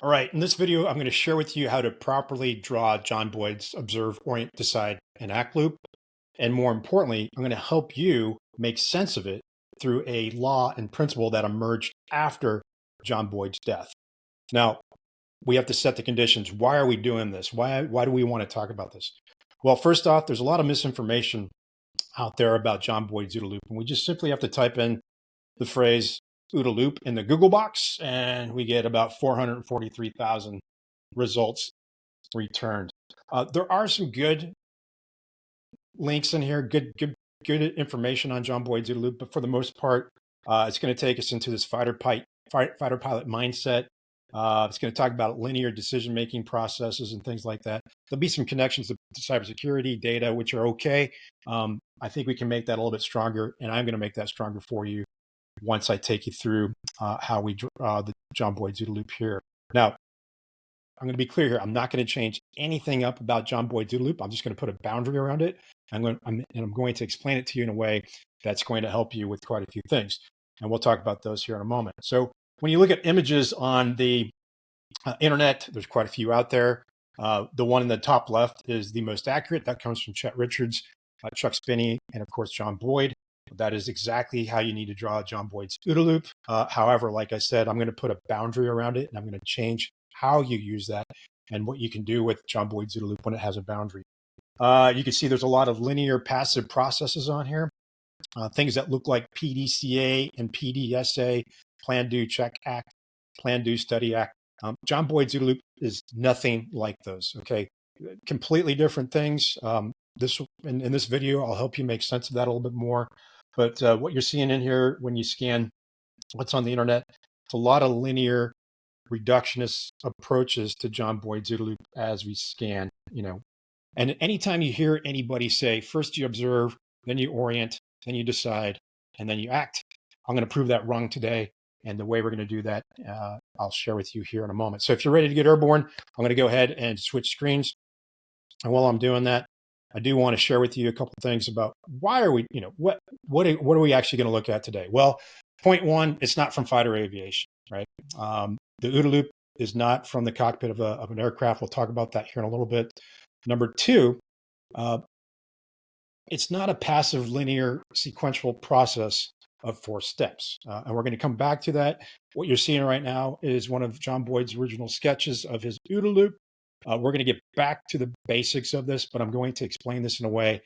All right, in this video, I'm going to share with you how to properly draw John Boyd's observe, orient, decide, and act loop. And more importantly, I'm going to help you make sense of it through a law and principle that emerged after John Boyd's death. Now, we have to set the conditions. Why are we doing this? Why do we want to talk about this? Well, first off, there's a lot of misinformation out there about John Boyd's OODA loop, and we just simply have to type in the phrase OODA loop in the Google box, and we get about 443,000 results returned. There are some good links in here, good information on John Boyd's OODA loop, but for the most part, it's going to take us into this fighter pilot mindset. It's going to talk about linear decision-making processes and things like that. There'll be some connections to cybersecurity data, which are okay. I think we can make that a little bit stronger, and I'm going to make that stronger for you once I take you through how we draw the John Boyd's OODA loop here. Now, I'm going to be clear here. I'm not going to change anything up about John Boyd's OODA loop. I'm just going to put a boundary around it. I'm going to explain it to you in a way that's going to help you with quite a few things. And we'll talk about those here in a moment. So when you look at images on the internet, there's quite a few out there. The one in the top left is the most accurate. That comes from Chet Richards, Chuck Spinney, and of course, John Boyd. That is exactly how you need to draw John Boyd's OODA loop. However, like I said, I'm going to put a boundary around it, and I'm going to change how you use that and what you can do with John Boyd's OODA loop when it has a boundary. You can see there's a lot of linear passive processes on here, things that look like PDCA and PDSA, plan, do, check, act, plan, do, study, act. John Boyd's OODA loop is nothing like those, okay? Completely different things. In this video, I'll help you make sense of that a little bit more. But what you're seeing in here when you scan what's on the internet, it's a lot of linear reductionist approaches to John Boyd's OODA loop as we scan, And anytime you hear anybody say, first you observe, then you orient, then you decide, and then you act, I'm going to prove that wrong today. And the way we're going to do that, I'll share with you here in a moment. So if you're ready to get airborne, I'm going to go ahead and switch screens. And while I'm doing that, I do want to share with you a couple of things about why are we, what are we actually going to look at today? Well, point one, it's not from Fighter Aviation, right? The OODA loop is not from the cockpit of an aircraft. We'll talk about that here in a little bit. Number two, it's not a passive linear sequential process of 4 steps. And we're going to come back to that. What you're seeing right now is one of John Boyd's original sketches of his OODA loop. We're going to get back to the basics of this, but I'm going to explain this in a way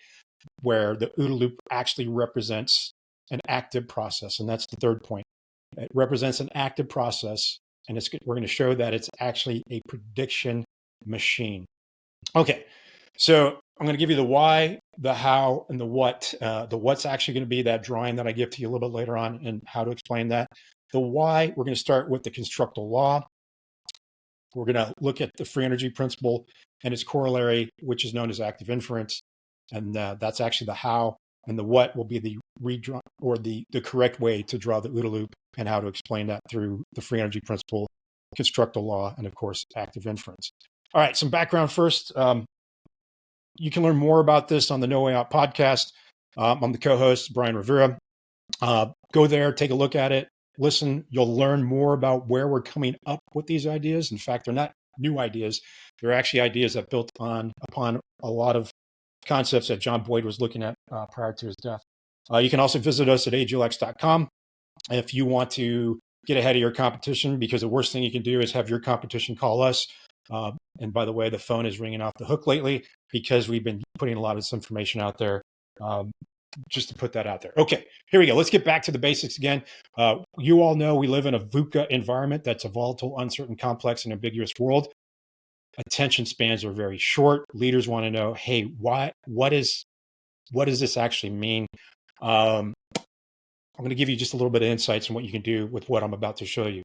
where the OODA loop actually represents an active process. And that's the third point. It represents an active process, and we're going to show that it's actually a prediction machine. Okay, so I'm going to give you the why, the how, and the what. The what's actually going to be that drawing that I give to you a little bit later on and how to explain that. The why, we're going to start with the Constructal Law. We're going to look at the free energy principle and its corollary, which is known as active inference. And that's actually the how, and the what will be the redraw or the correct way to draw the OODA loop and how to explain that through the free energy principle, Constructal Law, and of course, active inference. All right, some background first. You can learn more about this on the No Way Out podcast. I'm the co-host, Brian Rivera. Go there, take a look at it, listen. You'll learn more about where we're coming up with these ideas. In fact, they're not new ideas. They're actually ideas that built upon a lot of concepts that John Boyd was looking at prior to his death. You can also visit us at aglex.com if you want to get ahead of your competition, because the worst thing you can do is have your competition call us. And by the way, the phone is ringing off the hook lately because we've been putting a lot of this information out there, just to put that out there. Okay, here we go. Let's get back to the basics again. You all know we live in a VUCA environment. That's a volatile, uncertain, complex, and ambiguous world. Attention spans are very short. Leaders want to know, hey, what does this actually mean? I'm going to give you just a little bit of insights on what you can do with what I'm about to show you.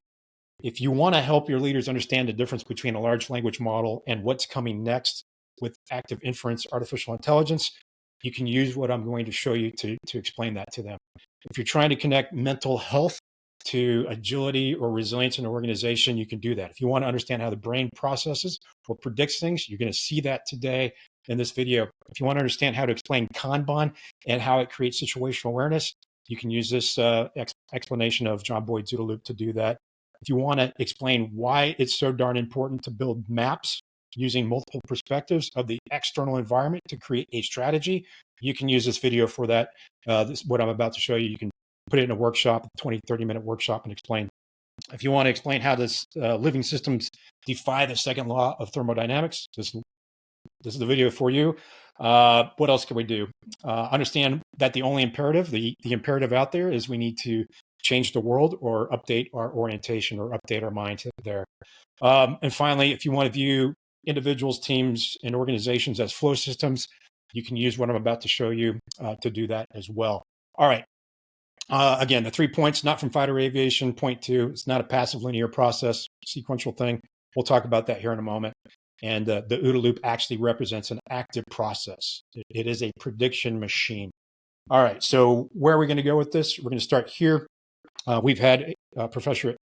If you want to help your leaders understand the difference between a large language model and what's coming next with active inference artificial intelligence, you can use what I'm going to show you to explain that to them. If you're trying to connect mental health to agility or resilience in an organization, you can do that. If you want to understand how the brain processes or predicts things, you're going to see that today in this video. If you want to understand how to explain Kanban and how it creates situational awareness, you can use this explanation of John Boyd's OODA loop to do that. If you want to explain why it's so darn important to build maps using multiple perspectives of the external environment to create a strategy, you can use this video for that. What I'm about to show you, you can put it in a workshop, 20, 30-minute workshop, and explain. If you want to explain how this living systems defy the second law of thermodynamics, this is the video for you. What else can we do? Understand that the only imperative, the imperative out there is we need to change the world or update our orientation or update our mind there. And finally, if you want to view individuals, teams, and organizations as flow systems, you can use what I'm about to show you to do that as well. All right. Again, the 3 points, not from Fighter Aviation. Point 2, it's not a passive linear process, sequential thing. We'll talk about that here in a moment. And the OODA loop actually represents an active process. It is a prediction machine. All right, so where are we going to go with this? We're going to start here. We've had Professor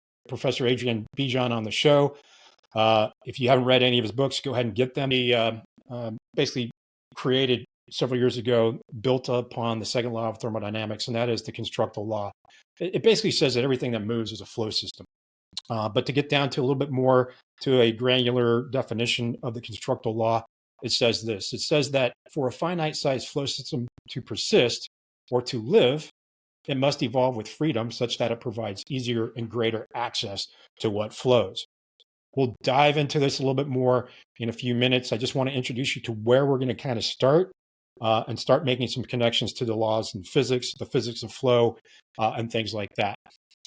Adrian Bijan on the show. If you haven't read any of his books, go ahead and get them. He basically created several years ago, built upon the second law of thermodynamics, and that is the Constructal Law. It basically says that everything that moves is a flow system. But to get down to a little bit more to a granular definition of the Constructal Law, it says this. It says that for a finite-sized flow system to persist or to live, it must evolve with freedom such that it provides easier and greater access to what flows. We'll dive into this a little bit more in a few minutes. I just want to introduce you to where we're going to kind of start and start making some connections to the laws in physics, the physics of flow, and things like that.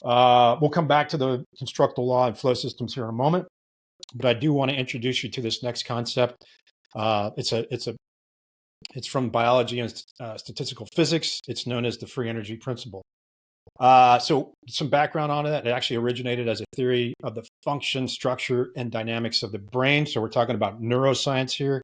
We'll come back to the Constructal Law and flow systems here in a moment, but I do want to introduce you to this next concept. It's from biology and statistical physics. It's known as the free energy principle. So some background on it. It actually originated as a theory of the function, structure, and dynamics of the brain. So we're talking about neuroscience here,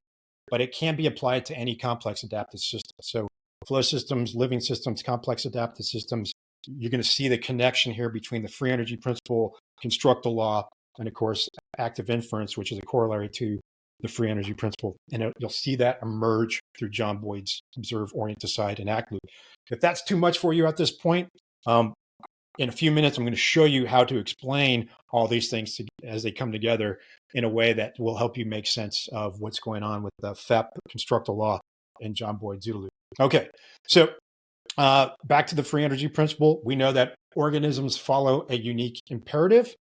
but it can be applied to any complex adaptive system. So flow systems, living systems, complex adaptive systems, you're going to see the connection here between the free energy principle, Constructal Law, and of course, active inference, which is a corollary to the free energy principle. And you'll see that emerge through John Boyd's observe, orient, decide, and act loop. If that's too much for you at this point, in a few minutes, I'm going to show you how to explain all these things as they come together in a way that will help you make sense of what's going on with the FEP, Constructal Law, and John Boyd's OODA loop. Okay, so back to the free energy principle. We know that organisms follow a unique imperative.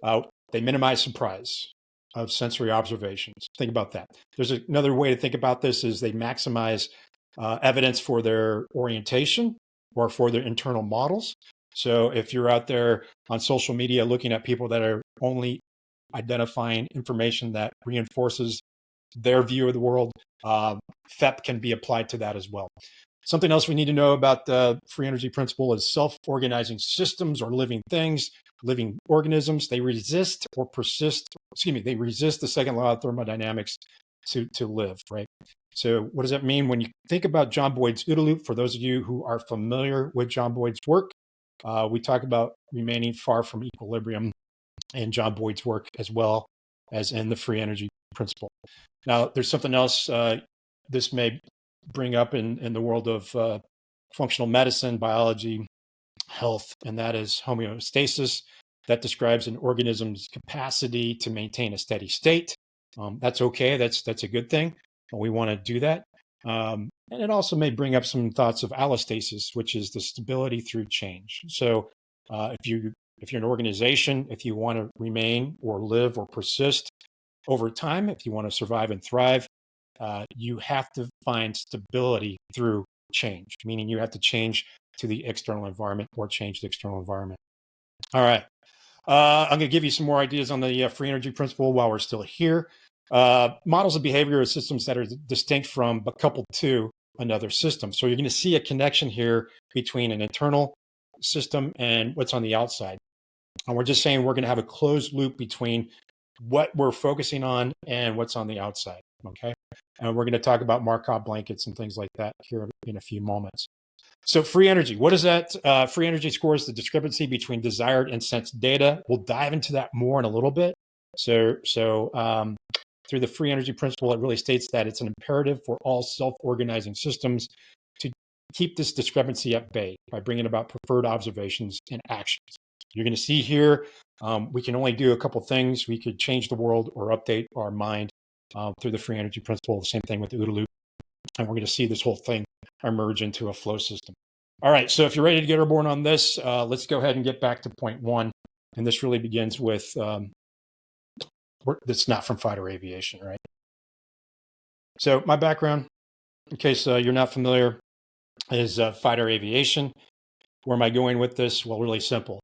They minimize surprise of sensory observations. Think about that. There's another way to think about this is they maximize evidence for their orientation or for their internal models. So if you're out there on social media looking at people that are only identifying information that reinforces their view of the world, FEP can be applied to that as well. Something else we need to know about the free energy principle is self-organizing systems or living things, living organisms. They resist or persist, they resist the second law of thermodynamics to live, right? So what does that mean? When you think about John Boyd's OODA loop, for those of you who are familiar with John Boyd's work, we talk about remaining far from equilibrium in John Boyd's work as well as in the free energy principle. Now, there's something else this may bring up in the world of functional medicine, biology, health, and that is homeostasis. That describes an organism's capacity to maintain a steady state. That's okay. That's a good thing. We want to do that. And it also may bring up some thoughts of allostasis, which is the stability through change. So if you're an organization, if you want to remain or live or persist over time, if you want to survive and thrive, you have to find stability through change, meaning you have to change to the external environment or change the external environment. All right. I'm going to give you some more ideas on the free energy principle while we're still here. Models of behavior are systems that are distinct from but coupled to another system. So you're going to see a connection here between an internal system and what's on the outside. And we're just saying we're going to have a closed loop between what we're focusing on and what's on the outside. Okay. And we're going to talk about Markov blankets and things like that here in a few moments. So free energy, what is that? Free energy scores the discrepancy between desired and sensed data. We'll dive into that more in a little bit. So through the free energy principle, it really states that it's an imperative for all self-organizing systems to keep this discrepancy at bay by bringing about preferred observations and actions. You're going to see here We can only do a couple things. We could change the world or update our mind through the free energy principle. The same thing with the OODA loop. And we're going to see this whole thing emerge into a flow system. All right, so if you're ready to get airborne on this, let's go ahead and get back to point one. And this really begins with, that's not from Fighter Aviation, right? So my background, in case you're not familiar, is Fighter Aviation. Where am I going with this? Well, really simple.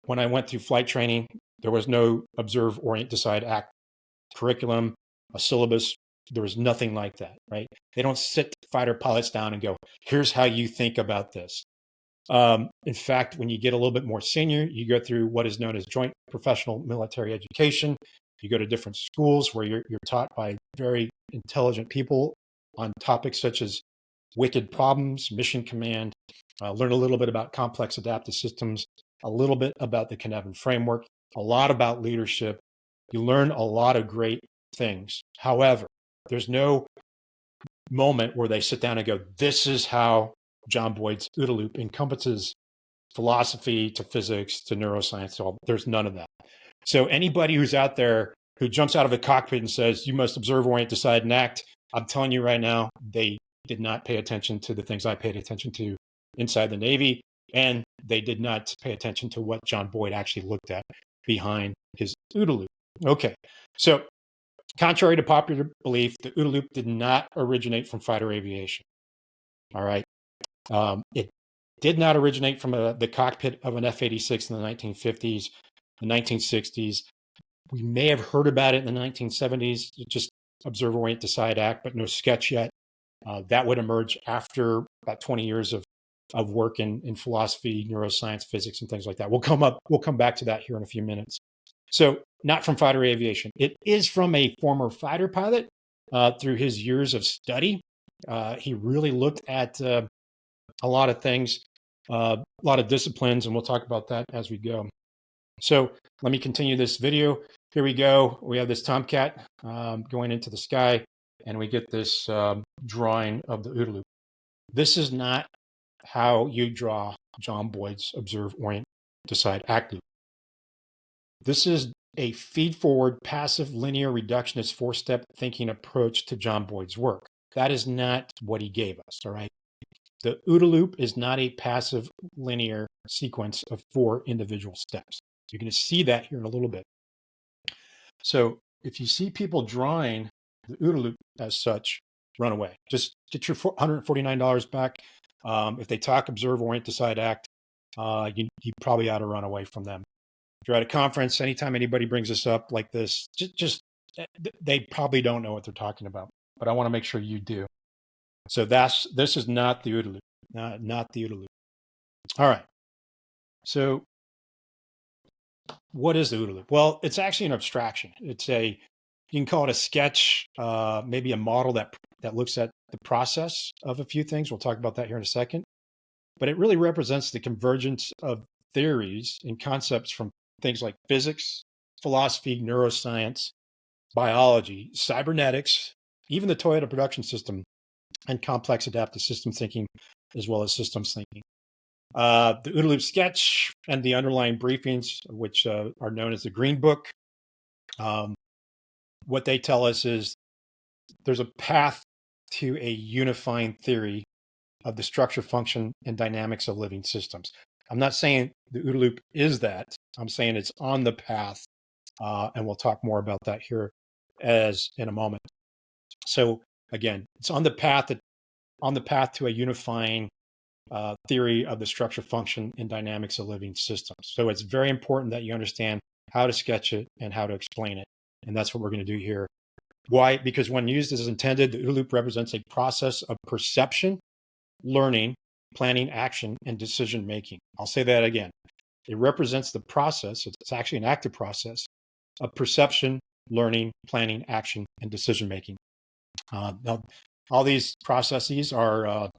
When I went through flight training, there was no observe, orient, decide, act curriculum, a syllabus. There was nothing like that, right? They don't sit fighter pilots down and go, here's how you think about this. In fact, when you get a little bit more senior, you go through what is known as joint professional military education. You go to different schools where you're taught by very intelligent people on topics such as wicked problems, mission command, learn a little bit about complex adaptive systems, a little bit about the Cynefin framework, a lot about leadership. You learn a lot of great things. However, there's no moment where they sit down and go, this is how John Boyd's OODA loop encompasses philosophy to physics to neuroscience. There's none of that. So anybody who's out there who jumps out of a cockpit and says, you must observe, orient, decide, and act, I'm telling you right now, they did not pay attention to the things I paid attention to inside the Navy, and they did not pay attention to what John Boyd actually looked at behind his OODA loop. Okay, so contrary to popular belief, the OODA loop did not originate from fighter aviation. All right. It did not originate from the cockpit of an F-86 in the 1950s, the 1960s. We may have heard about it in the 1970s, just observe, orient, decide, act, but no sketch yet. That would emerge after about 20 years of work in philosophy, neuroscience, physics, and things like that. We'll come back to that here in a few minutes. So not from fighter aviation. It is from a former fighter pilot through his years of study. He really looked at a lot of things, a lot of disciplines, and we'll talk about that as we go. So let me continue this video. Here we go. We have this tomcat going into the sky, and we get this drawing of the OODA loop. This is not how you draw John Boyd's observe, orient, decide, act loop. This is a feed-forward, passive, linear, reductionist, four-step thinking approach to John Boyd's work. That is not what he gave us, all right? The OODA loop is not a passive, linear sequence of 4 individual steps. You're going to see that here in a little bit. So if you see people drawing the OODA loop as such, run away. Just get your $149 back. If they talk observe, orient, decide, act, you probably ought to run away from them. If you're at a conference, anytime anybody brings this up like this, they probably don't know what they're talking about. But I want to make sure you do. So this is not the OODA loop, not the OODA loop. All right. So what is the OODA loop? Well, it's actually an abstraction. You can call it a sketch, maybe a model that looks at the process of a few things. We'll talk about that here in a second. But it really represents the convergence of theories and concepts from things like physics, philosophy, neuroscience, biology, cybernetics, even the Toyota production system, and complex adaptive system thinking, as well as systems thinking. The OODA loop sketch and the underlying briefings, which are known as the Green Book, what they tell us is there's a path to a unifying theory of the structure, function, and dynamics of living systems. I'm not saying the OODA loop is that. I'm saying it's on the path, and we'll talk more about that here in a moment. So again, it's on the path to a unifying theory of the structure, function, and dynamics of living systems. So it's very important that you understand how to sketch it and how to explain it, and that's what we're going to do here. Why? Because when used as intended, the OODA loop represents a process of perception, learning, planning, action, and decision making. I'll say that again. It represents the process, it's actually an active process, of perception, learning, planning, action, and decision making. Now, all these processes are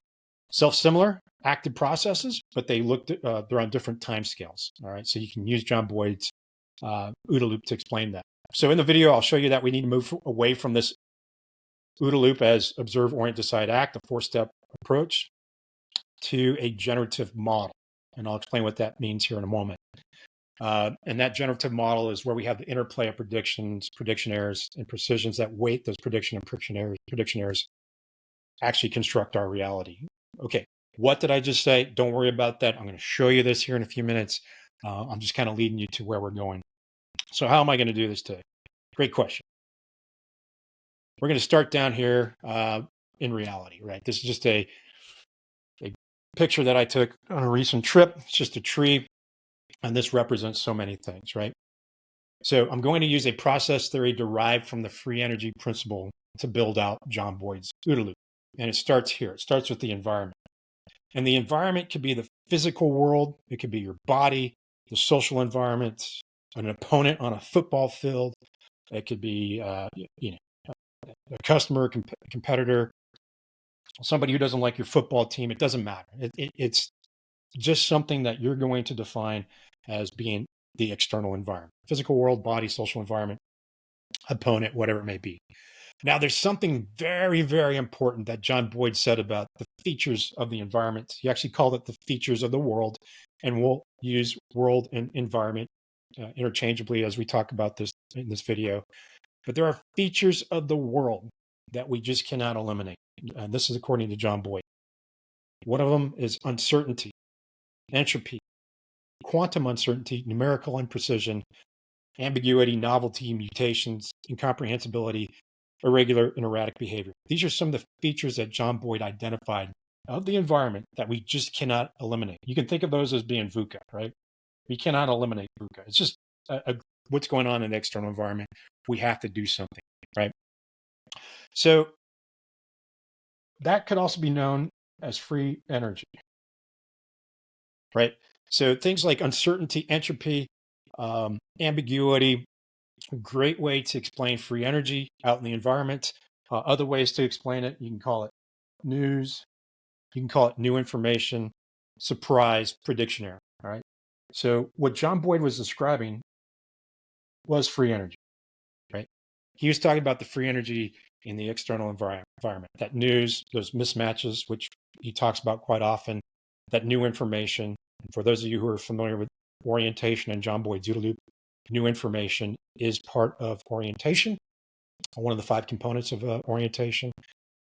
self-similar, active processes, but they're on different time scales. All right, so you can use John Boyd's OODA loop to explain that. So in the video, I'll show you that we need to move away from this OODA loop as observe, orient, decide, act, a 4-step approach, to a generative model. And I'll explain what that means here in a moment. And that generative model is where we have the interplay of predictions, prediction errors, and precisions that weight those prediction and prediction errors actually construct our reality. Okay, what did I just say? Don't worry about that. I'm going to show you this here in a few minutes. I'm just kind of leading you to where we're going. So how am I going to do this today? Great question. We're going to start down here in reality, right? This is just a picture that I took on a recent trip. It's just a tree, and this represents so many things, right? So I'm going to use a process theory derived from the free energy principle to build out John Boyd's OODA loop. And it starts here. It starts with the environment. And the environment could be the physical world. It could be your body, the social environment, an opponent on a football field. It could be, a customer, competitor, somebody who doesn't like your football team. It doesn't matter. It's just something that you're going to define as being the external environment, physical world, body, social environment, opponent, whatever it may be. Now, there's something very, very important that John Boyd said about the features of the environment. He actually called it the features of the world, and we'll use world and environment interchangeably as we talk about this in this video. But there are features of the world that we just cannot eliminate. And this is according to John Boyd. One of them is uncertainty, entropy, quantum uncertainty, numerical imprecision, ambiguity, novelty, mutations, incomprehensibility, irregular and erratic behavior. These are some of the features that John Boyd identified of the environment that we just cannot eliminate. You can think of those as being VUCA, right? We cannot eliminate VUCA. It's just what's going on in the external environment. We have to do something, right? So that could also be known as free energy, right? So things like uncertainty, entropy, ambiguity, great way to explain free energy out in the environment. Other ways to explain it, you can call it news, you can call it new information, surprise, prediction error, all right? So what John Boyd was describing was free energy, right? He was talking about the free energy in the external environment, that news, those mismatches, which he talks about quite often, that new information. And for those of you who are familiar with orientation and John Boyd's OODA loop, new information is part of orientation, one of the 5 components of orientation.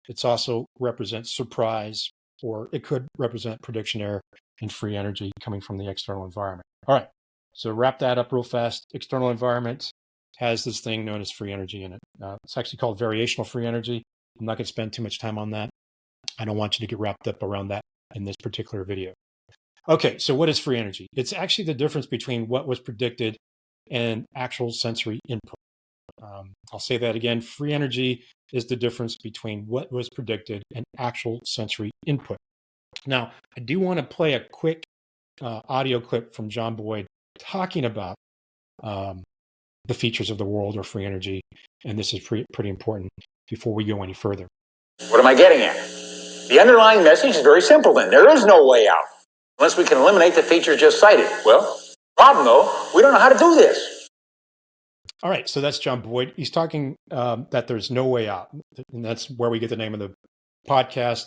It also represents surprise, or it could represent prediction error and free energy coming from the external environment. All right, so wrap that up real fast. External environment has this thing known as free energy in it. It's actually called variational free energy. I'm not going to spend too much time on that. I don't want you to get wrapped up around that in this particular video. Okay, so what is free energy? It's actually the difference between what was predicted and actual sensory input. I'll say that again. Free energy is the difference between what was predicted and actual sensory input. Now, I do want to play a quick audio clip from John Boyd talking about the features of the world or free energy, and this is pretty important before we go any further. What am I getting at? The underlying message is very simple then. There is no way out unless we can eliminate the features just cited. Well, problem though, we don't know how to do this. All right, so that's John Boyd. He's talking that there's no way out, and that's where we get the name of the podcast.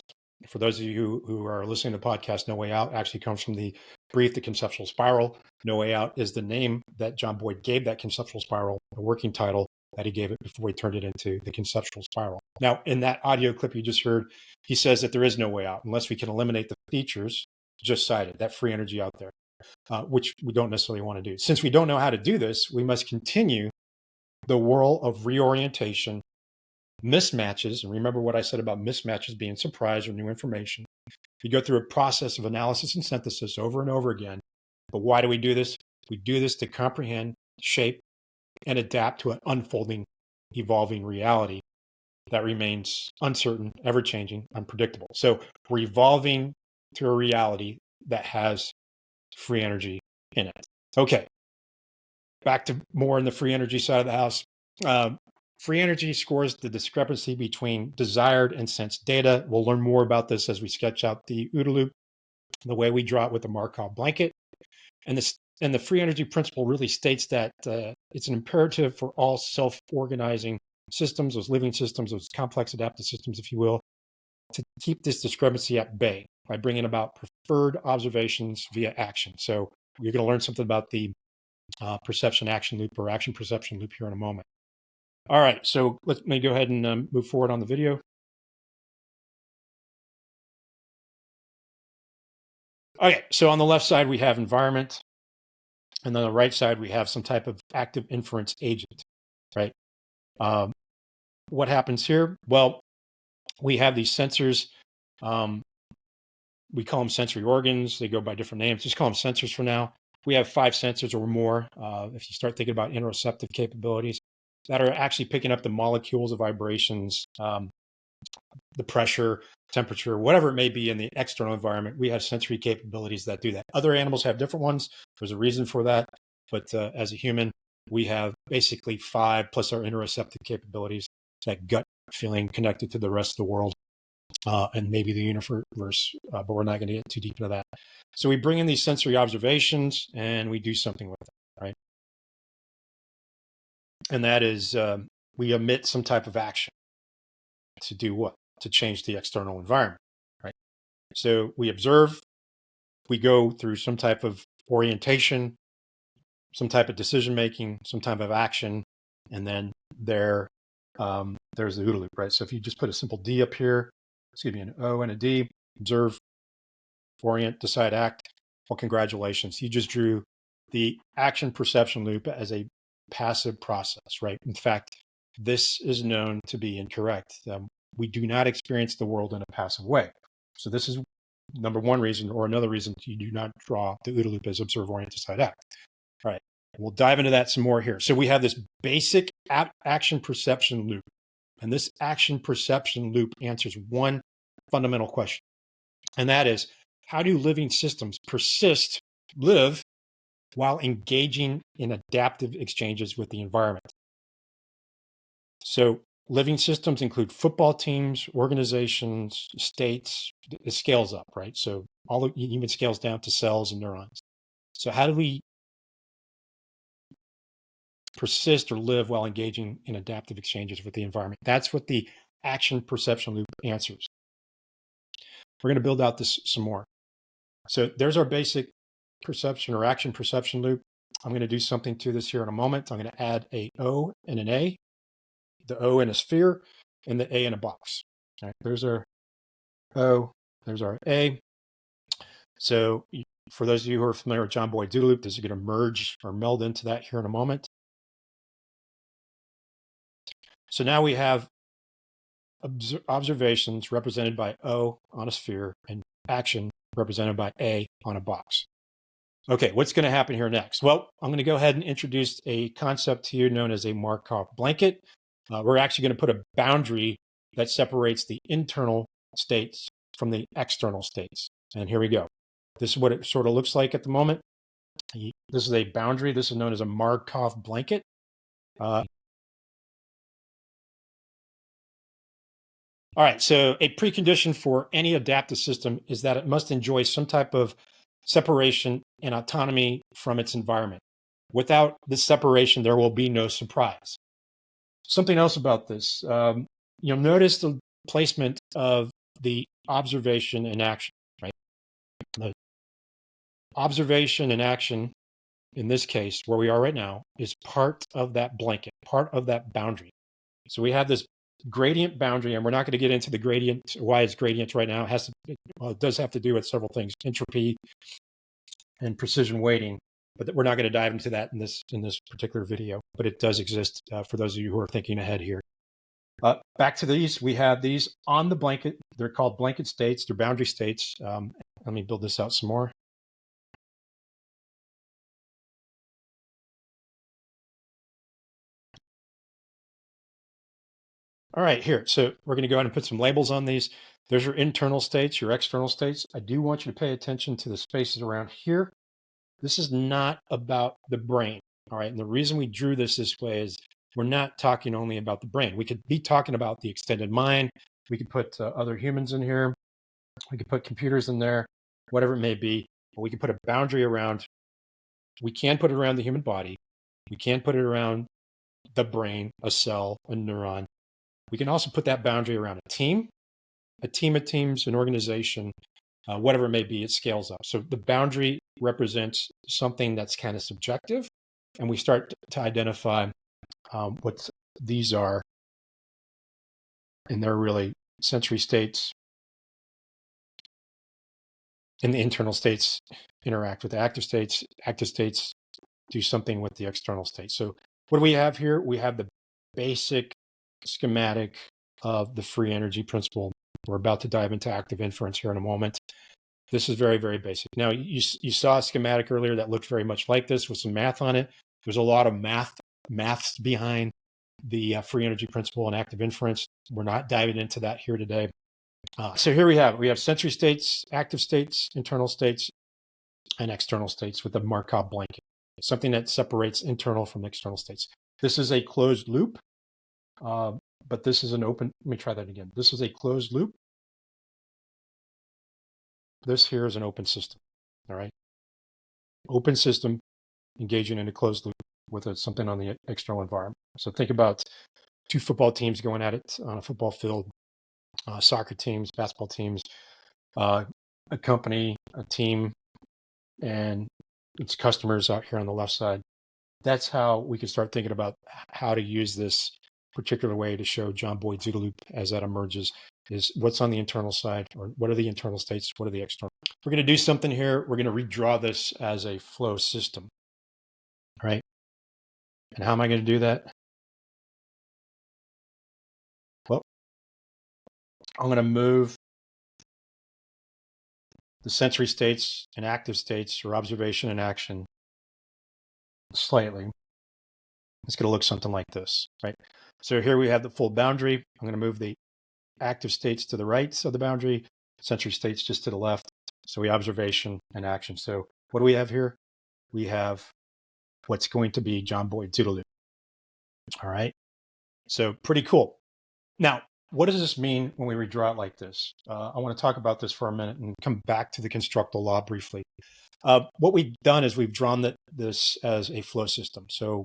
For those of you who are listening to the podcast, No Way Out actually comes from the brief, The Conceptual Spiral. No Way Out is the name that John Boyd gave that conceptual spiral, the working title that he gave it before he turned it into the conceptual spiral. Now, in that audio clip you just heard, he says that there is no way out unless we can eliminate the features just cited, that free energy out there, which we don't necessarily want to do. Since we don't know how to do this, we must continue the whirl of reorientation, mismatches, and remember what I said about mismatches being surprise or new information. You go through a process of analysis and synthesis over and over again. But why do we do this? We do this to comprehend, shape, and adapt to an unfolding, evolving reality that remains uncertain, ever-changing, unpredictable. So we're evolving to a reality that has free energy in it. Okay, back to more in the free energy side of the house. Free energy scores the discrepancy between desired and sensed data. We'll learn more about this as we sketch out the OODA loop, the way we draw it with the Markov blanket. And the free energy principle really states that it's an imperative for all self-organizing systems, those living systems, those complex adaptive systems, if you will, to keep this discrepancy at bay by bringing about preferred observations via action. So you're going to learn something about the perception action loop or action perception loop here in a moment. All right, so let me go ahead and move forward on the video. Okay, so on the left side, we have environment. And on the right side, we have some type of active inference agent, right? What happens here? Well, we have these sensors. We call them sensory organs. They go by different names. Just call them sensors for now. We have 5 sensors or more. If you start thinking about interoceptive capabilities that are actually picking up the molecules of vibrations, the pressure, temperature, whatever it may be in the external environment, we have sensory capabilities that do that. Other animals have different ones. There's a reason for that. But as a human, we have basically 5 plus our interoceptive capabilities, that gut feeling connected to the rest of the world and maybe the universe, but we're not going to get too deep into that. So we bring in these sensory observations and we do something with them, right? And that is we emit some type of action to do what? To change the external environment, right? So we observe, we go through some type of orientation, some type of decision making, some type of action, and then there's the OODA loop, right? So if you just put a simple D up here, excuse me, an O and a D, observe, orient, decide, act, well, congratulations. You just drew the action perception loop as a passive process, right? In fact, this is known to be incorrect. We do not experience the world in a passive way. So this is number one reason, or another reason you do not draw the OODA loop as observe, orient, decide, act. All right, we'll dive into that some more here. So we have this basic action perception loop, and this action perception loop answers one fundamental question, and that is, how do living systems live while engaging in adaptive exchanges with the environment? So living systems include football teams, organizations, states. It scales up, right? So even scales down to cells and neurons. So how do we persist or live while engaging in adaptive exchanges with the environment? That's what the action perception loop answers. We're going to build out this some more. So there's our basic perception or action perception loop. I'm going to do something to this here in a moment. I'm going to add a O and an A, the O in a sphere and the A in a box. All right, there's our O, there's our A. So for those of you who are familiar with John Boyd's OODA loop, this is going to merge or meld into that here in a moment. So now we have observations represented by O on a sphere and action represented by A on a box. Okay, what's going to happen here next? Well, I'm going to go ahead and introduce a concept to you known as a Markov blanket. We're actually going to put a boundary that separates the internal states from the external states. And here we go. This is what it sort of looks like at the moment. This is a boundary. This is known as a Markov blanket. All right, so a precondition for any adaptive system is that it must enjoy some type of separation and autonomy from its environment. Without this separation, there will be no surprise. Something else about this, you'll notice the placement of the observation and action, right? The observation and action, in this case, where we are right now, is part of that blanket, part of that boundary. So we have this gradient boundary, and we're not going to get into the gradient, why it's gradient right now. It does have to do with several things, entropy and precision weighting, but we're not going to dive into that in this particular video, but it does exist for those of you who are thinking ahead here. Back to these, we have these on the blanket. They're called blanket states. They're boundary states. Let me build this out some more. All right, here. So we're going to go ahead and put some labels on these. There's your internal states, your external states. I do want you to pay attention to the spaces around here. This is not about the brain, all right? And the reason we drew this way is we're not talking only about the brain. We could be talking about the extended mind. We could put other humans in here. We could put computers in there, whatever it may be. But we could put a boundary around. We can put it around the human body. We can put it around the brain, a cell, a neuron. We can also put that boundary around a team of teams, an organization, whatever it may be, it scales up. So the boundary represents something that's kind of subjective, and we start to identify what these are, and they're really sensory states, and the internal states interact with the active states. Active states do something with the external states. So what do we have here? We have the basic schematic of the free energy principle. We're about to dive into active inference here in a moment. This is very, very basic. Now, you saw a schematic earlier that looked very much like this with some math on it. There's a lot of maths behind the free energy principle and active inference. We're not diving into that here today. So here we have sensory states, active states, internal states, and external states with the Markov blanket, something that separates internal from external states. This is a closed loop, but this is an open. Let me try that again. This is a closed loop. This here is an open system. All right. Open system engaging in a closed loop with something on the external environment. So think about two football teams going at it on a football field, soccer teams, basketball teams, a company, a team, and its customers out here on the left side. That's how we can start thinking about how to use this particular way to show John Boyd's OODA loop as that emerges, is what's on the internal side, or what are the internal states, what are the external. We're going to do something here. We're going to redraw this as a flow system, right? And how am I going to do that? Well, I'm going to move the sensory states and active states, or observation and action, slightly. It's going to look something like this, right? So here we have the full boundary. I'm going to move the active states to the right of the boundary, sensory states just to the left. So we observation and action. So what do we have here? We have what's going to be John Boyd's OODA loop. All right. So pretty cool. Now, what does this mean when we redraw it like this? I want to talk about this for a minute and come back to the Constructal Law briefly. What we've done is we've drawn this as a flow system. So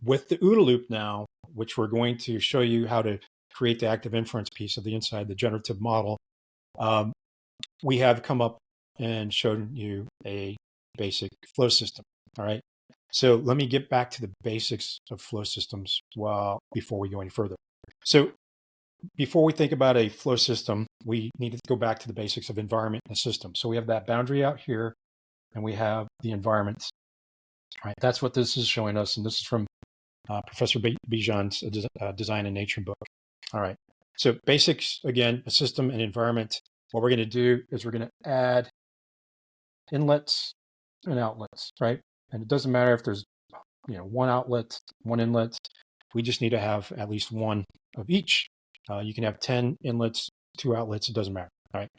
with the OODA loop now, which we're going to show you how to create the active inference piece of the inside, the generative model, we have come up and shown you a basic flow system. All right. So let me get back to the basics of flow systems before we go any further. So before we think about a flow system, we need to go back to the basics of environment and system. So we have that boundary out here, and we have the environments. All right, that's what this is showing us, and this is from Professor Bijan's Design and Nature book. All right, so basics, again, a system and environment. What we're going to do is we're going to add inlets and outlets, right? And it doesn't matter if there's one outlet, one inlet. We just need to have at least one of each. You can have 10 inlets, 2 outlets, it doesn't matter. All right.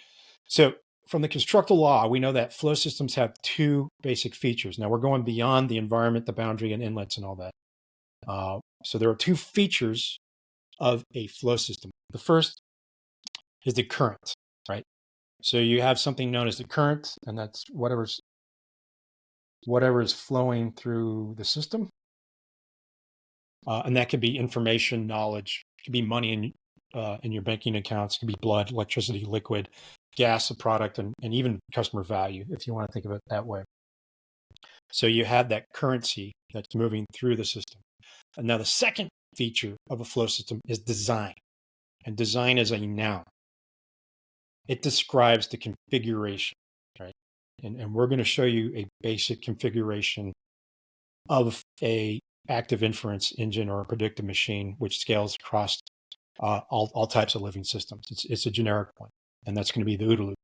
So from the Constructal Law, we know that flow systems have 2 basic features. Now we're going beyond the environment, the boundary, and inlets and all that. So there are 2 features of a flow system. The first is the current, right? So you have something known as the current, and that's whatever is flowing through the system. And that could be information, knowledge, it could be money in your banking accounts, it could be blood, electricity, liquid, gas, a product, and even customer value, if you want to think of it that way. So you have that currency that's moving through the system. And now the second feature of a flow system is design. And design is a noun. It describes the configuration, right? And we're going to show you a basic configuration of a active inference engine or a predictive machine, which scales across all types of living systems. It's a generic one, and that's going to be the OODA loop.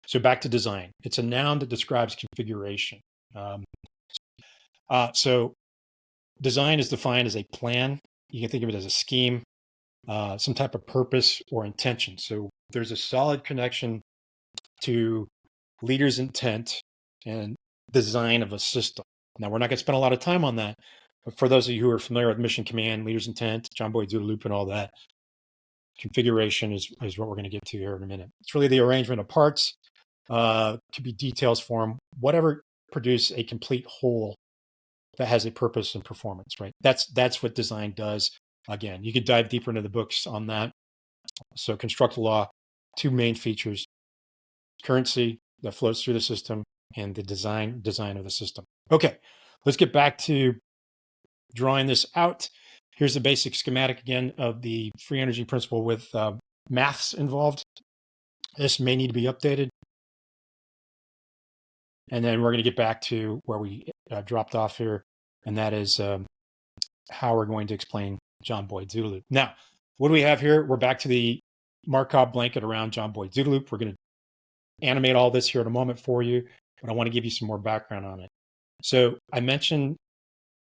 So back to design. It's a noun that describes configuration. So design is defined as a plan. You can think of it as a scheme, some type of purpose or intention. So there's a solid connection to leader's intent and design of a system. Now, we're not going to spend a lot of time on that, but for those of you who are familiar with mission command, leader's intent, John Boyd's OODA loop, and all that, configuration is what we're going to get to here in a minute. It's really the arrangement of parts, could be details form, whatever produce a complete whole that has a purpose and performance, right? That's what design does. Again, you could dive deeper into the books on that. So Constructal Law, 2 main features: currency that flows through the system and the design of the system. Okay, let's get back to drawing this out. Here's the basic schematic again of the free energy principle with maths involved. This may need to be updated. And then we're going to get back to where we dropped off here, and that is how we're going to explain John Boyd's OODA loop. Now, what do we have here? We're back to the Markov blanket around John Boyd's OODA loop. We're going to animate all this here in a moment for you, but I want to give you some more background on it. So I mentioned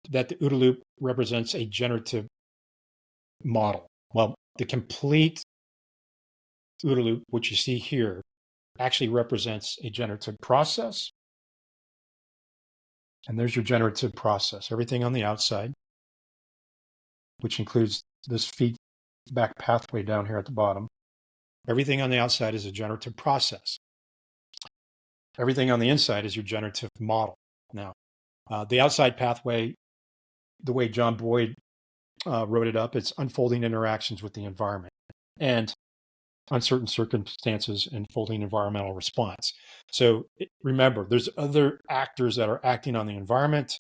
that the OODA loop represents a generative model. Well, the complete OODA loop, which you see here, actually represents a generative process. And there's your generative process, everything on the outside, which includes this feedback pathway down here at the bottom. Everything on the outside is a generative process. Everything on the inside is your generative model. Now, the outside pathway, the way John Boyd wrote it up, it's unfolding interactions with the environment and uncertain circumstances unfolding environmental response. So remember, there's other actors that are acting on the environment.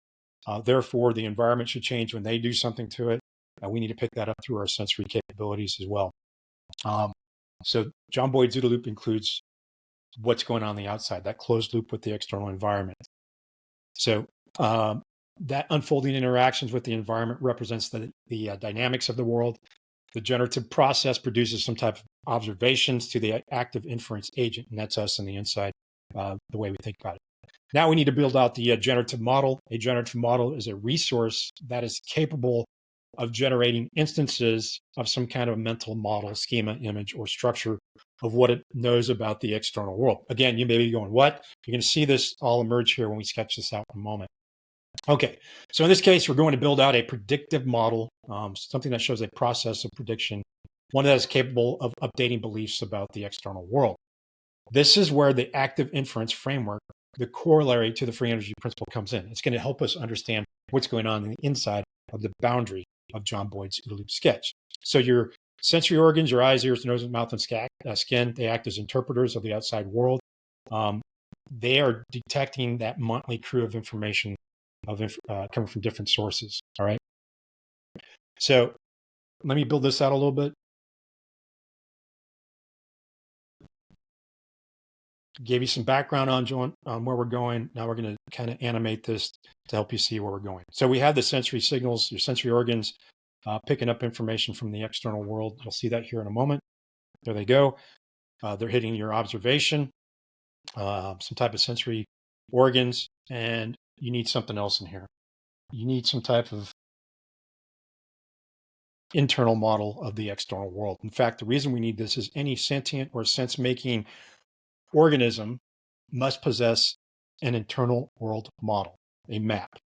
Therefore, the environment should change when they do something to it. We need to pick that up through our sensory capabilities as well. So John Boyd's OODA loop includes what's going on the outside, that closed loop with the external environment. So that unfolding interactions with the environment represents the dynamics of the world. The generative process produces some type of observations to the active inference agent, and that's us on the inside, the way we think about it. Now we need to build out the generative model. A generative model is a resource that is capable of generating instances of some kind of mental model, schema, image, or structure of what it knows about the external world. Again, you may be going, what? You're going to see this all emerge here when we sketch this out in a moment. Okay, so in this case, we're going to build out a predictive model, something that shows a process of prediction, one that is capable of updating beliefs about the external world. This is where the active inference framework, the corollary to the free energy principle, comes in. It's going to help us understand what's going on the inside of the boundary of John Boyd's OODA loop sketch. So your sensory organs, your eyes, ears, nose, mouth, and skin, they act as interpreters of the outside world. They are detecting that motley crew of information coming from different sources. All right. So let me build this out a little bit. Gave you some background on where we're going. Now we're going to kind of animate this to help you see where we're going. So we have the sensory signals, your sensory organs, picking up information from the external world. You'll see that here in a moment. There they go. They're hitting your observation, some type of sensory organs, and you need something else in here. You need some type of internal model of the external world. In fact, the reason we need this is any sentient or sense-making organism must possess an internal world model, a map,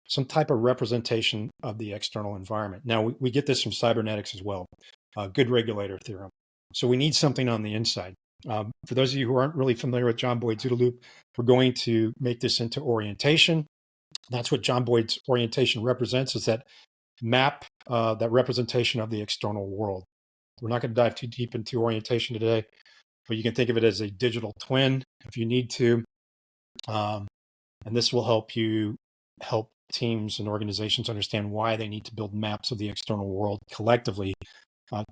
some type of representation of the external environment. Now, we get this from cybernetics as well, good regulator theorem. So we need something on the inside. For those of you who aren't really familiar with John Boyd's OODA loop, we're going to make this into orientation. That's what John Boyd's orientation represents, is that map, that representation of the external world. We're not going to dive too deep into orientation today, but you can think of it as a digital twin if you need to. And this will help teams and organizations understand why they need to build maps of the external world collectively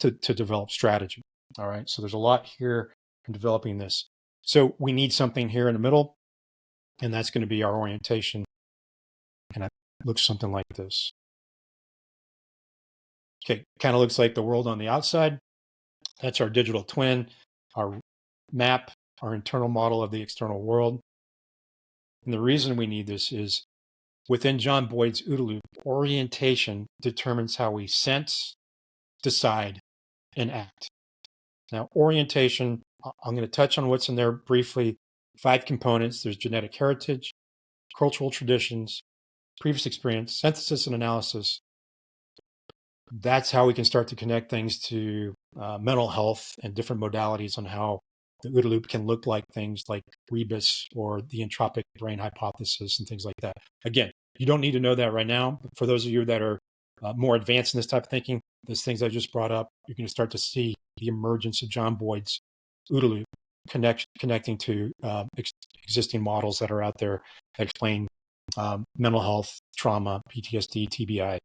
to develop strategy. All right, so there's a lot here in developing this. So we need something here in the middle, and that's going to be our orientation. And it looks something like this. Okay, kind of looks like the world on the outside. That's our digital twin, our map, our internal model of the external world. And the reason we need this is within John Boyd's OODA loop, orientation determines how we sense, decide, and act. Now, orientation, I'm going to touch on what's in there briefly. 5 components. There's genetic heritage, cultural traditions, previous experience, synthesis and analysis. That's how we can start to connect things to mental health and different modalities on how the OODA loop can look like things like rebus or the entropic brain hypothesis and things like that. Again, you don't need to know that right now. But for those of you that are more advanced in this type of thinking, those things I just brought up, you're going to start to see the emergence of John Boyd's OODA loop connecting to existing models that are out there that explain mental health, trauma, PTSD, TBI,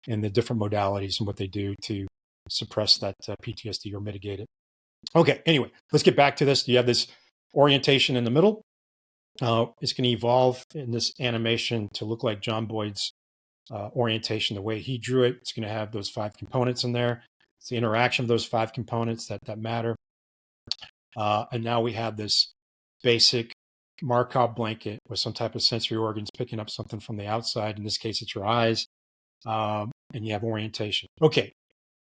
and the different modalities and what they do to suppress that PTSD or mitigate it. Okay, anyway, let's get back to this. You have this orientation in the middle. It's going to evolve in this animation to look like John Boyd's orientation, the way he drew it. It's going to have those 5 components in there. It's the interaction of those 5 components that matter. And now we have this basic Markov blanket with some type of sensory organs picking up something from the outside. In this case, it's your eyes. And you have orientation. Okay,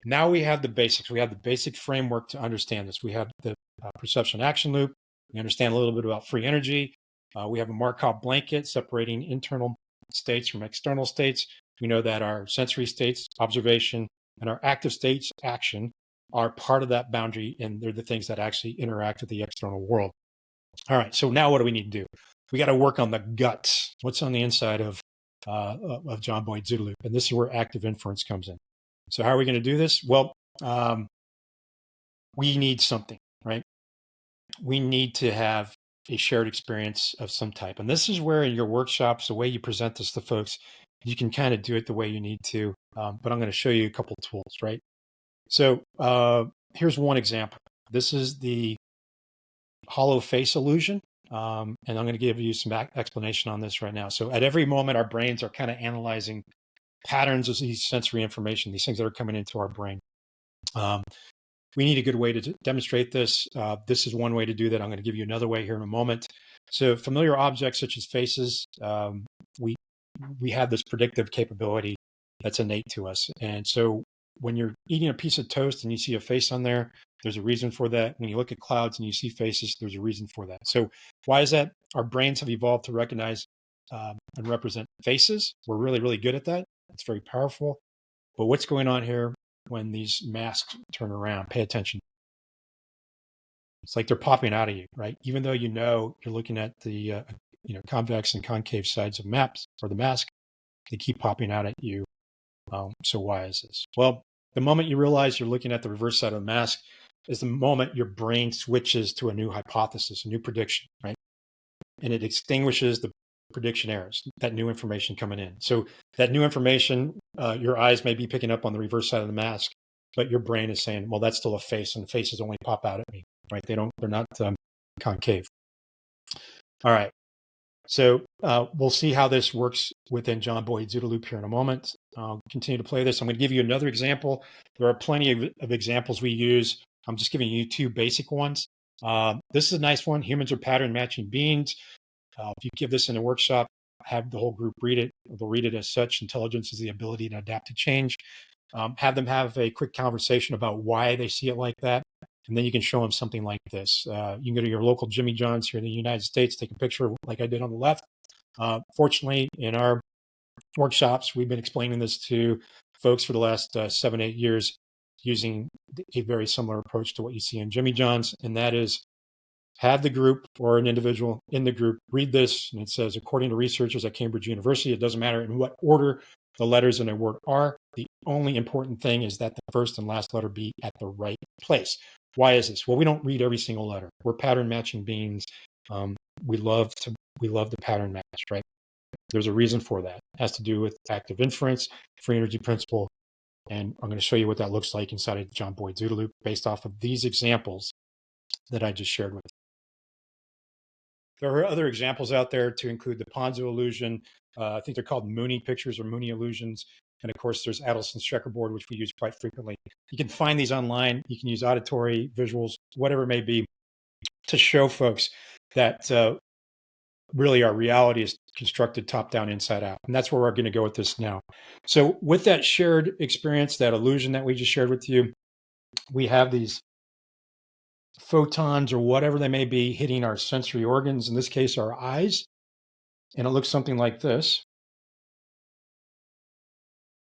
now we have the basics. We have the basic framework to understand this. We have the perception action loop. We understand a little bit about free energy. We have a Markov blanket separating internal states from external states. We know that our sensory states, observation, and our active states, action, are part of that boundary, and they're the things that actually interact with the external world. All right, so now what do we need to do? We got to work on the guts. What's on the inside of John Boyd's OODA loop? And this is where active inference comes in. So how are we going to do this? Well, we need something, right? We need to have a shared experience of some type. And this is where in your workshops, the way you present this to folks, you can kind of do it the way you need to. But I'm going to show you a couple of tools, right? So here's one example. This is the hollow face illusion. And I'm going to give you some explanation on this right now. So at every moment, our brains are kind of analyzing patterns of these sensory information, these things that are coming into our brain. We need a good way to demonstrate this. This is one way to do that. I'm going to give you another way here in a moment. So familiar objects such as faces, we have this predictive capability that's innate to us. And so when you're eating a piece of toast and you see a face on there, there's a reason for that. When you look at clouds and you see faces, there's a reason for that. So why is that? Our brains have evolved to recognize and represent faces. We're really, really good at that. It's very powerful. But what's going on here when these masks turn around? Pay attention. It's like they're popping out of you, right? Even though you're looking at the convex and concave sides of maps or the mask, they keep popping out at you. So why is this? Well, the moment you realize you're looking at the reverse side of the mask is the moment your brain switches to a new hypothesis, a new prediction, right? And it extinguishes the prediction errors, that new information coming in. So that new information, your eyes may be picking up on the reverse side of the mask, but your brain is saying, well, that's still a face, and faces only pop out at me, right? They're not concave. All right. So we'll see how this works within John Boyd's OODA loop here in a moment. I'll continue to play this. I'm going to give you another example. There are plenty of examples we use. I'm just giving you 2 basic ones. This is a nice one. Humans are pattern matching beings. If you give this in a workshop, have the whole group read it. They'll read it as such. Intelligence is the ability to adapt to change. Have them have a quick conversation about why they see it like that. And then you can show them something like this. You can go to your local Jimmy John's here in the United States, take a picture like I did on the left. Fortunately, in our workshops, we've been explaining this to folks for the last 7-8 years using a very similar approach to what you see in Jimmy John's. And that is have the group or an individual in the group read this. And it says, according to researchers at Cambridge University, it doesn't matter in what order the letters in a word are. The only important thing is that the first and last letter be at the right place. Why is this? Well, we don't read every single letter. We're pattern matching beings. We love the pattern match, right? There's a reason for that. It has to do with active inference, free energy principle, and I'm going to show you what that looks like inside of John Boyd's OODA loop based off of these examples that I just shared with you. There are other examples out there to include the Ponzo illusion. I think they're called Mooney pictures or Mooney illusions. And of course, there's Adelson's checkerboard, which we use quite frequently. You can find these online. You can use auditory, visuals, whatever it may be, to show folks that really our reality is constructed top down, inside out. And that's where we're going to go with this now. So with that shared experience, that illusion that we just shared with you, we have these photons or whatever they may be hitting our sensory organs, in this case, our eyes. And it looks something like this.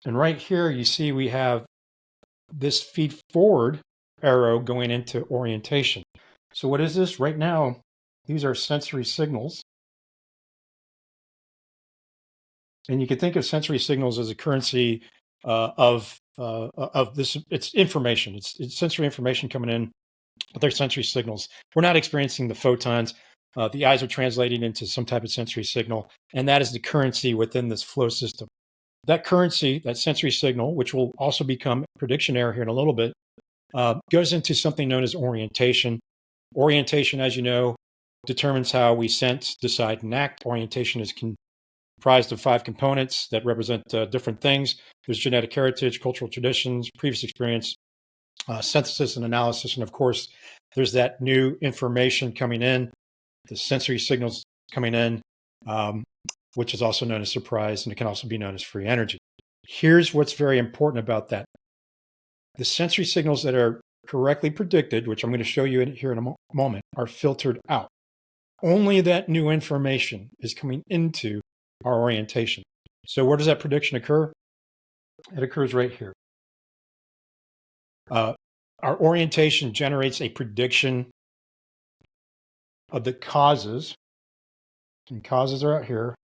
And right here, you see we have this feed forward arrow going into orientation. So what is this? Right now, these are sensory signals. And you can think of sensory signals as a currency of this. It's information. It's sensory information coming in, but they're sensory signals. We're not experiencing the photons. The eyes are translating into some type of sensory signal, and that is the currency within this flow system. That currency, that sensory signal, which will also become prediction error here in a little bit, goes into something known as orientation. Orientation, as you know, determines how we sense, decide, and act. Orientation is comprised of 5 components that represent different things. There's genetic heritage, cultural traditions, previous experience, synthesis and analysis, and of course, there's that new information coming in, the sensory signals coming in, which is also known as surprise, and it can also be known as free energy. Here's what's very important about that. The sensory signals that are correctly predicted, which I'm going to show you here in a moment, are filtered out. Only that new information is coming into our orientation. So where does that prediction occur? It occurs right here. Our orientation generates a prediction of the causes, and causes are out here,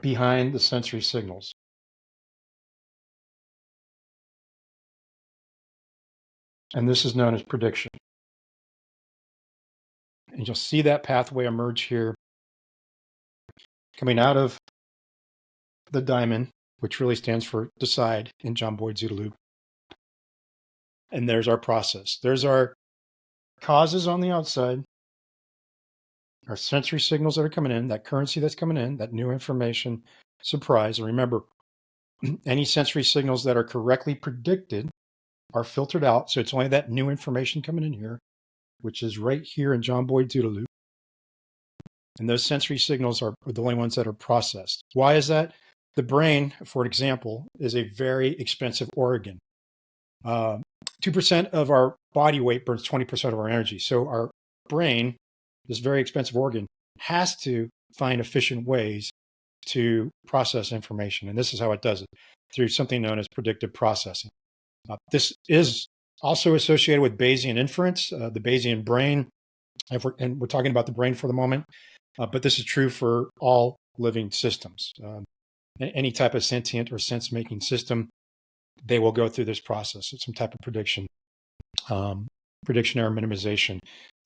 behind the sensory signals. And this is known as prediction. And you'll see that pathway emerge here, coming out of the diamond, which really stands for decide in John Boyd's OODA loop. And there's our process. There's our causes on the outside, our sensory signals that are coming in, that currency that's coming in, that new information, surprise. And remember, any sensory signals that are correctly predicted are filtered out. So it's only that new information coming in here, which is right here in John Boyd's OODA loop. And those sensory signals are the only ones that are processed. Why is that? The brain, for example, is a very expensive organ. 2% of our body weight burns 20% of our energy. So our brain, this very expensive organ, has to find efficient ways to process information. And this is how it does it, through something known as predictive processing. This is also associated with Bayesian inference, the Bayesian brain. And we're talking about the brain for the moment, but this is true for all living systems. Any type of sentient or sense-making system, they will go through this process. It's some type of prediction. Prediction error minimization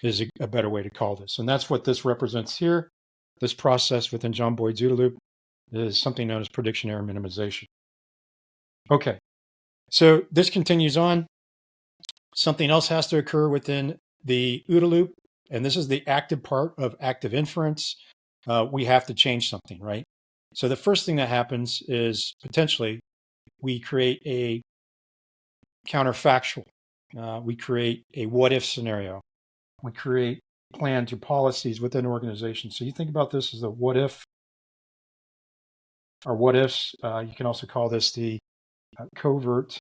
is a better way to call this. And that's what this represents here. This process within John Boyd's OODA loop is something known as prediction error minimization. Okay, so this continues on. Something else has to occur within the OODA loop, and this is the active part of active inference. We have to change something, right? So the first thing that happens is potentially we create a counterfactual. We create a what-if scenario. We create plans or policies within organizations. So you think about this as a what-if, or what-ifs. You can also call this the covert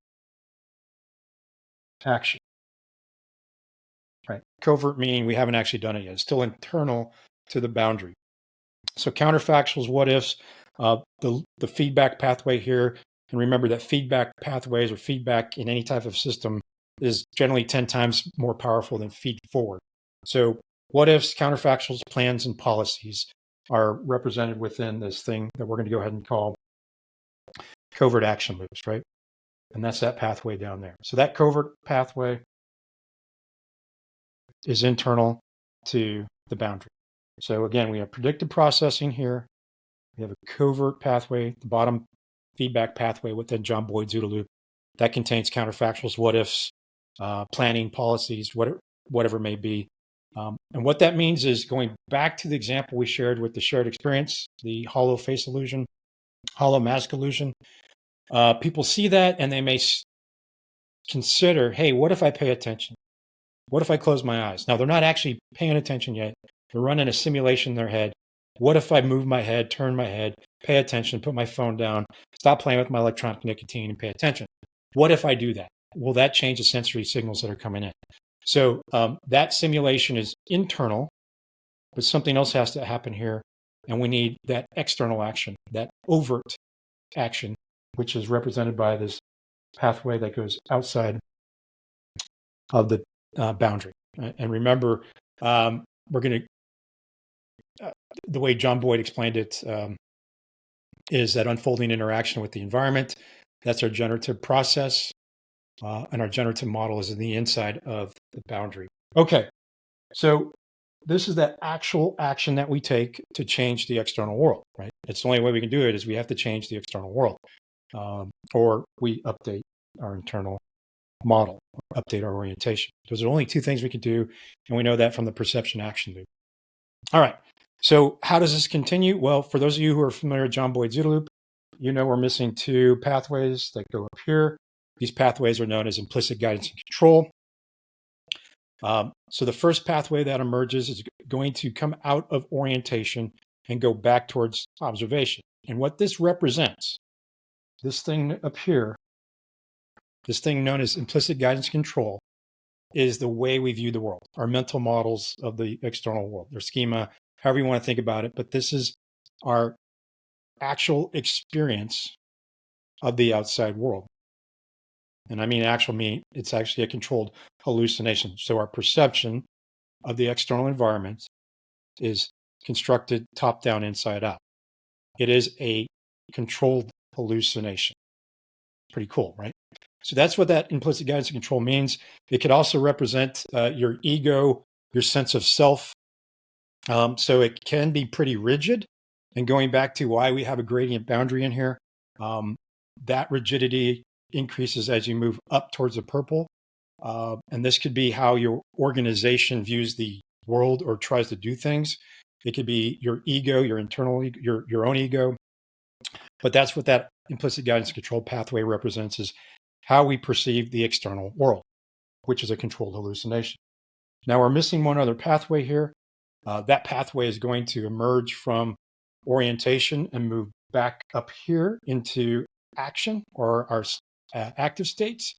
action. Right? Covert meaning we haven't actually done it yet. It's still internal to the boundary. So counterfactuals, what-ifs, the feedback pathway here. And remember that feedback pathways or feedback in any type of system is generally 10 times more powerful than feed forward. So what-ifs, counterfactuals, plans, and policies are represented within this thing that we're going to go ahead and call covert action loops, right? And that's that pathway down there. So that covert pathway is internal to the boundary. So again, we have predictive processing here. We have a covert pathway, the bottom feedback pathway within John Boyd's OODA loop that contains counterfactuals, what-ifs, planning, policies, whatever it may be. And what that means is going back to the example we shared with the shared experience, the hollow face illusion, hollow mask illusion. People see that and they may consider, hey, what if I pay attention? What if I close my eyes? Now, they're not actually paying attention yet. They're running a simulation in their head. What if I move my head, turn my head, pay attention, put my phone down, stop playing with my electronic nicotine and pay attention? What if I do that? Will that change the sensory signals that are coming in? So that simulation is internal, but something else has to happen here. And we need that external action, that overt action, which is represented by this pathway that goes outside of the boundary. And remember, we're going to, the way John Boyd explained it is that unfolding interaction with the environment. That's our generative process. And our generative model is in the inside of the boundary. Okay, So this is that actual action that we take to change the external world, right? It's the only way we can do it is we have to change the external world, or we update our internal model, or update our orientation. Those are only two things we can do, and we know that from the perception action loop. All right, so how does this continue? Well, for those of you who are familiar with John Boyd's OODA loop, you know we're missing two pathways that go up here. These pathways are known as implicit guidance and control. So the first pathway that emerges is going to come out of orientation and go back towards observation. And what this represents, this thing up here, this thing known as implicit guidance control, is the way we view the world, our mental models of the external world, their schema, however you want to think about it. But this is our actual experience of the outside world. And I mean it's actually a controlled hallucination. So our perception of the external environment is constructed top down, inside out. It is a controlled hallucination. Pretty cool, right? So that's what that implicit guidance and control means. It could also represent your ego, your sense of self. So it can be pretty rigid. And going back to why we have a gradient boundary in here, that rigidity increases as you move up towards the purple. And this could be how your organization views the world or tries to do things. It could be your ego, your internal, your own ego. But that's what that implicit guidance and control pathway represents, is how we perceive the external world, which is a controlled hallucination. Now we're missing one other pathway here. That pathway is going to emerge from orientation and move back up here into action, or our active states.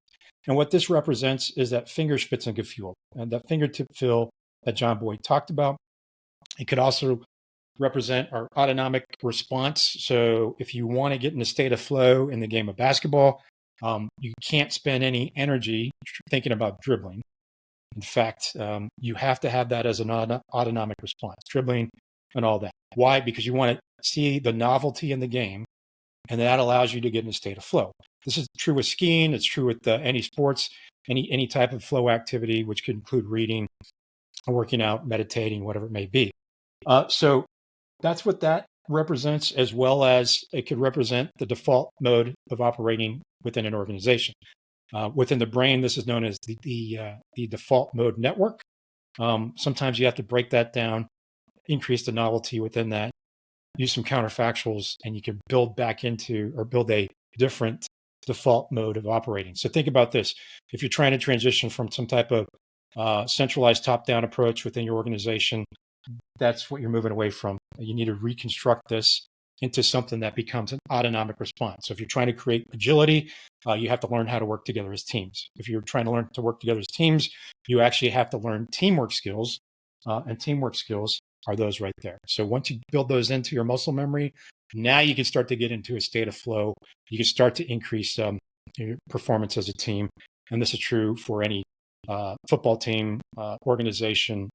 And what this represents is that Fingerspitzengefühl, and that fingertip feel that John Boyd talked about. It could also represent our autonomic response. So if you want to get in a state of flow in the game of basketball, you can't spend any energy thinking about dribbling. In fact, you have to have that as an autonomic response, dribbling and all that. Why? Because you want to see the novelty in the game, and that allows you to get in a state of flow. This is true with skiing. It's true with any sports, any type of flow activity, which could include reading, working out, meditating, whatever it may be. So that's what that represents, as well as it could represent the default mode of operating within an organization. Within the brain, this is known as the default mode network. Sometimes you have to break that down, increase the novelty within that, use some counterfactuals, and you can build back into, or build a different default mode of operating. So think about this. If you're trying to transition from some type of centralized top-down approach within your organization, that's what you're moving away from. You need to reconstruct this into something that becomes an autonomic response. So if you're trying to create agility, you have to learn how to work together as teams. If you're trying to learn to work together as teams, you actually have to learn teamwork skills, and teamwork skills are those right there. So once you build those into your muscle memory, now you can start to get into a state of flow. You can start to increase your performance as a team. And this is true for any football team, organization,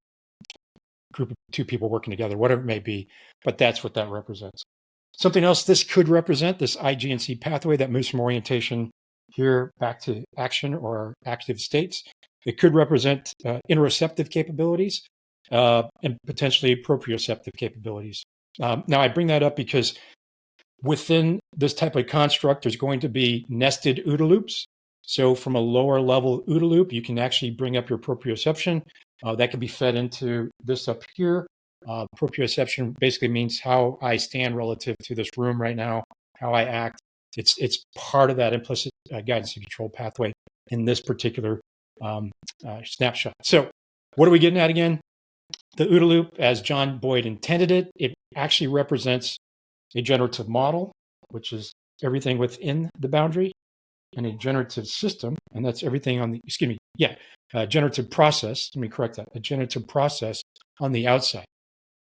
group of two people working together, whatever it may be. But that's what that represents. Something else this could represent, this IGNC pathway that moves from orientation here back to action or active states. It could represent interoceptive capabilities and potentially proprioceptive capabilities. Now, I bring that up because within this type of construct, there's going to be nested OODA loops. So from a lower level OODA loop, you can actually bring up your proprioception. That can be fed into this up here. Proprioception basically means how I stand relative to this room right now, how I act. It's part of that implicit guidance and control pathway in this particular snapshot. So what are we getting at again? The OODA loop, as John Boyd intended it, it actually represents a generative model, which is everything within the boundary, and a generative system, and that's everything on the, generative process, let me correct that, a generative process on the outside.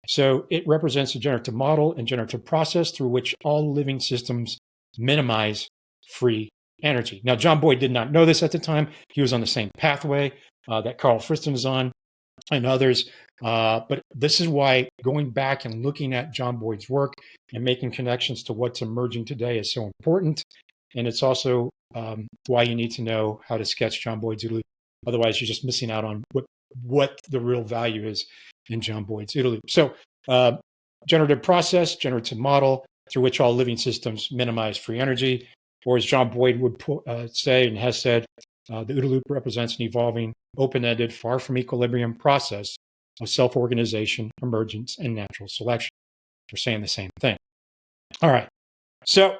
So it represents a generative model and generative process through which all living systems minimize free energy. Now, John Boyd did not know this at the time. He was on the same pathway that Carl Friston is on, and others. But this is why going back and looking at John Boyd's work and making connections to what's emerging today is so important. And it's also why you need to know how to sketch John Boyd's OODA. Otherwise, you're just missing out on what what the real value is in John Boyd's OODA loop. So generative process, generative model through which all living systems minimize free energy, or as John Boyd would say and has said, the OODA loop represents an evolving, open-ended, far from equilibrium process of self-organization, emergence, and natural selection. They're saying the same thing. All right. So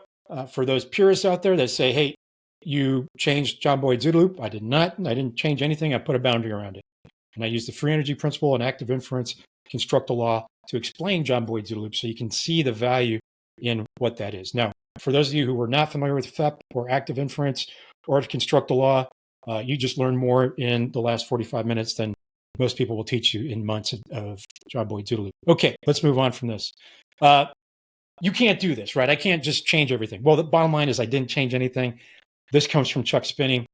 for those purists out there that say, hey, you changed John Boyd's OODA loop, I did not. I didn't change anything. I put a boundary around it. And I used the free energy principle and active inference, Constructal Law to explain John Boyd's OODA loop so you can see the value in what that is. Now, for those of you who were not familiar with FEP or active inference or Constructal Law, you just learned more in the last 45 minutes than most people will teach you in months of John Boyd's OODA loop. Okay, let's move on from this. You can't do this, right? I can't just change everything. Well, the bottom line is I didn't change anything. This comes from Chuck Spinney,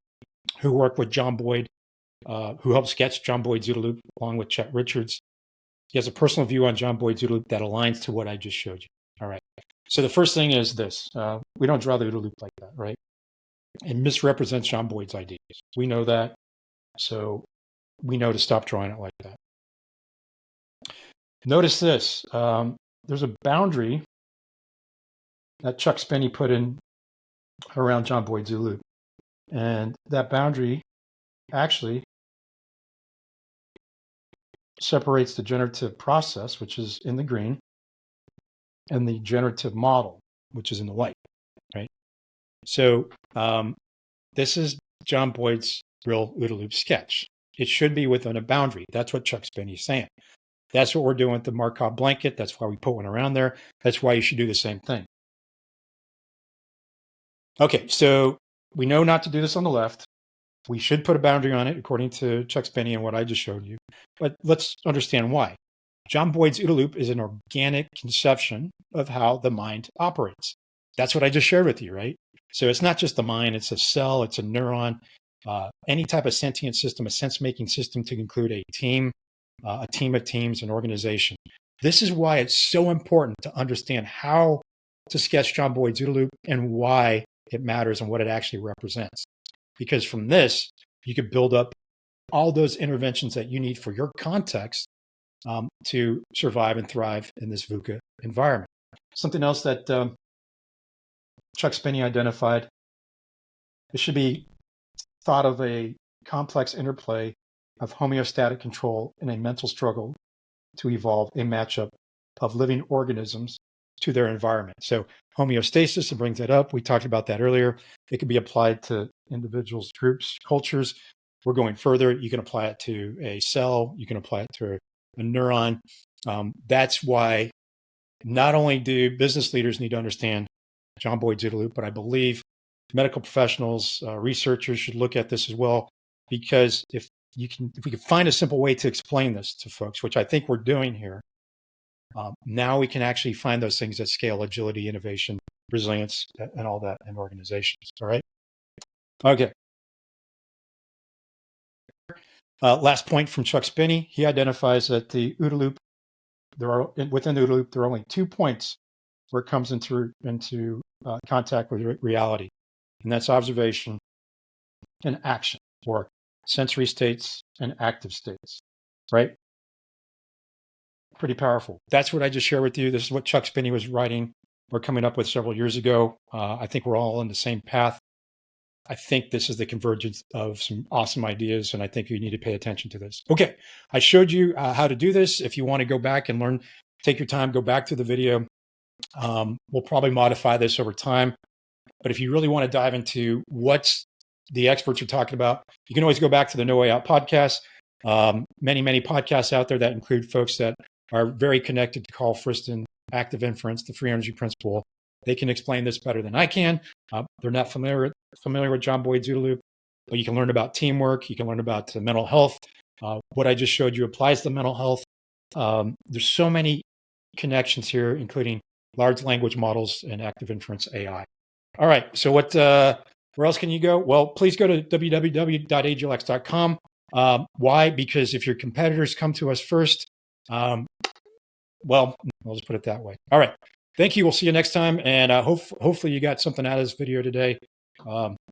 who worked with John Boyd, who helped sketch John Boyd's OODA loop along with Chet Richards. He has a personal view on John Boyd's OODA loop that aligns to what I just showed you. All right. So the first thing is this. We don't draw the OODA loop like that, right? It misrepresents John Boyd's ideas. We know that. So we know to stop drawing it like that. Notice this. There's a boundary that Chuck Spinney put in around John Boyd's OODA loop. And that boundary actually separates the generative process, which is in the green, and the generative model, which is in the white, right? So this is John Boyd's real OODA loop sketch. It should be within a boundary. That's what Chuck Spinney is saying. That's what we're doing with the Markov blanket. That's why we put one around there. That's why you should do the same thing. Okay, so we know not to do this on the left. We should put a boundary on it, according to Chuck Spinney and what I just showed you. But let's understand why. John Boyd's OODA loop is an organic conception of how the mind operates. That's what I just shared with you, right? So it's not just the mind, it's a cell, it's a neuron, any type of sentient system, a sense-making system to include a team of teams, an organization. This is why it's so important to understand how to sketch John Boyd's OODA loop and why it matters and what it actually represents. Because from this, you could build up all those interventions that you need for your context to survive and thrive in this VUCA environment. Something else that Chuck Spinney identified, it should be thought of a complex interplay of homeostatic control in a mental struggle to evolve a matchup of living organisms to their environment. So homeostasis, it brings that up. We talked about that earlier. It can be applied to individuals, groups, cultures. We're going further. You can apply it to a cell. You can apply it to a neuron. That's why not only do business leaders need to understand John Boyd's OODA loop, but I believe medical professionals, researchers should look at this as well, because if we could find a simple way to explain this to folks, which I think we're doing here, now we can actually find those things that scale agility, innovation, resilience, and all that in organizations. All right. Okay. Last point from Chuck Spinney. He identifies that the OODA loop, within the OODA loop, there are only 2 points where it comes into contact with reality, and that's observation and action, or sensory states and active states, right? Pretty powerful. That's what I just shared with you. This is what Chuck Spinney was writing or coming up with several years ago. I think we're all on the same path. I think this is the convergence of some awesome ideas, and I think you need to pay attention to this. Okay, I showed you how to do this. If you want to go back and learn, take your time, go back to the video. We'll probably modify this over time. But if you really want to dive into what the experts are talking about, you can always go back to the No Way Out podcast. Many podcasts out there that include folks that are very connected to Carl Friston, active inference, the free energy principle. They can explain this better than I can. They're not familiar with John Boyd's OODA loop, but you can learn about teamwork. You can learn about mental health. What I just showed you applies to mental health. There's so many connections here, including large language models and active inference AI. All right. So where else can you go? Well, please go to www.aglex.com. Why? Because if your competitors come to us first, well, I'll just put it that way. All right. Thank you. We'll see you next time. And hopefully you got something out of this video today.